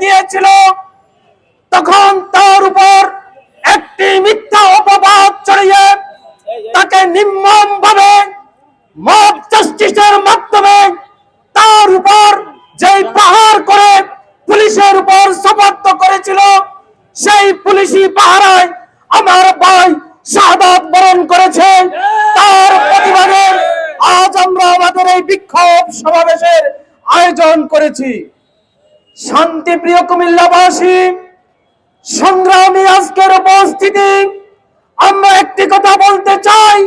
গিয়েছিল, তখন তার উপর একটি মিথ্যা অপবাদ ছড়িয়ে তাকে নির্মমভাবে মব জাস্টিসের মাধ্যমে তার উপর যে পাহাড় করে পুলিশের উপর সোপর্দ করেছিল, সেই পুলিশি পাহারায় আমার ভাই শাহাদাত বরণ করেছে। তার প্রতিবাদে আজ আমরা আমাদের এই বিক্ষোভ সমাবেশের আয়োজন করেছি। শান্তিপ্রিয় কুমিল্লাবাসী, সংগ্রামী আজকের উপস্থিতি, আমরা একটি কথা বলতে চাই,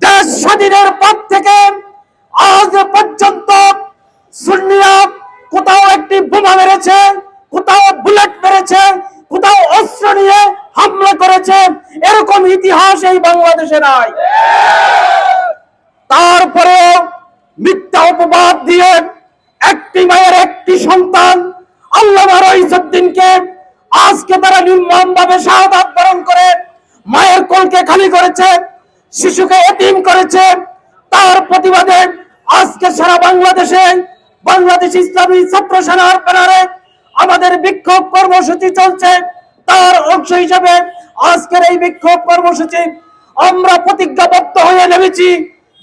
দেশ স্বাধীনের পর থেকে আজ পর্যন্ত সুন্নিরা কোথাও একটি বোমা মেরেছে, কোথাও বুলেট মেরেছে, কোথাও অস্ত্র নিয়ে হামলা করেছে, এরকম ইতিহাস এই বাংলাদেশে নাই। তারপরে মিথ্যা অপবাদ দিয়ে একটি মায়ের একটি সন্তান আল্লামা রইসউদ্দিনকে আজকে তারা নির্মমভাবে শাহাদাত বরণ করে মায়ের কোলকে খালি করেছে, শিশুকে এতিম করেছে। তার প্রতিবাদে আজকে সারা বাংলাদেশে বাংলাদেশ ইসলামী ছাত্র সেনার ব্যানারে আমাদের বিক্ষোভ কর্মসূচি চলছে। তার অংশ হিসেবে আজকের এই বিক্ষোভ কর্মসূচি আমরা প্রতিজ্ঞাবদ্ধ হয়ে নেমেছি,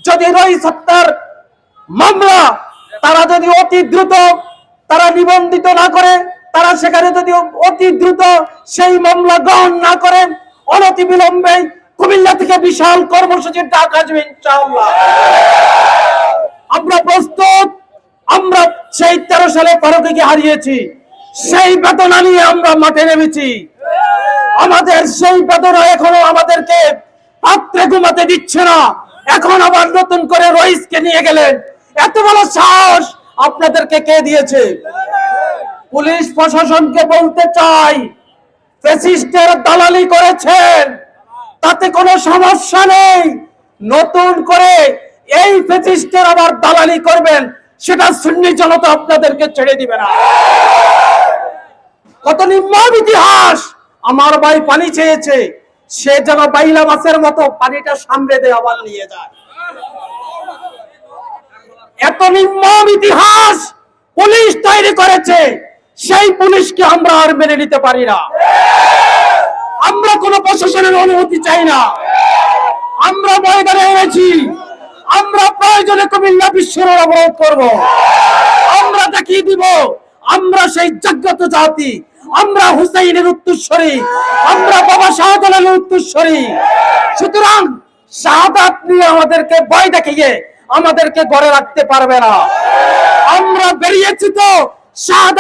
যদি রইস হত্যার মামলা তারা যদি অতি দ্রুত তারা নিবন্ধিত না করে, তারা সেখানে যদি অতি দ্রুত সেই মামলা গ্রহণ না করেন, অনতি বিলম্বে কুমিল্লা থেকে বিশাল কর্মসূচির ডাক আসবে ইনশাআল্লাহ। আমরা প্রস্তুত। আমরা সেই 13 সালে ভারতকে হারিয়েছি, সেই বেদনা নিয়ে আমরা মাঠে নেমেছি। আমাদের সেই বেদনা এখনো আমাদেরকে পাত্রে ঘুমাতে দিচ্ছে না। এখন আবার নতুন করে রইসকে নিয়ে গেলেন, এত বড় সাহস আপনাদেরকে কে দিয়েছে? পুলিশ প্রশাসনকে বলতে চাই, ফ্যাসিস্টের দালালি করেছেন, তাতে কোনো সমস্যা নেই। নতুন করে এই ফ্যাসিস্টের আবার দালালি করবেন, সেটা সুন্নি জনতা আপনাদেরকে ছেড়ে দিবে না। কত নির্মম ইতিহাস! আমার ভাই পানি চেয়েছে, সে যেন বাইলা মাছের মতো পানিটা সামনে দিয়ে আবার নিয়ে যায়। এত নির্মম ইতিহাস পুলিশ তৈরি করেছে, সেই পুলিশকে আমরা আর মেনে নিতে পারি না। আমরা কোন প্রশাসনের অনুমতি চাই না। আমরা ময়দানে এনেছি, আমরা প্রয়োজনে কুমিল্লা বিশ্বের অবরোধ করব। আমরা দেখিয়ে দিব আমরা সেই জাগ্রত জাতি, আমরা হুসাইনের উত্তরসূরি, আমরা বাবা শাহজালালের উত্তরসূরি। সুতরাং শাহাদাত নিয়ে আমাদেরকে ভয় দেখিয়ে আমাদেরকে ঘরে রাখতে পারবে না। আমরা বেরিয়েছি তো শাহাদাত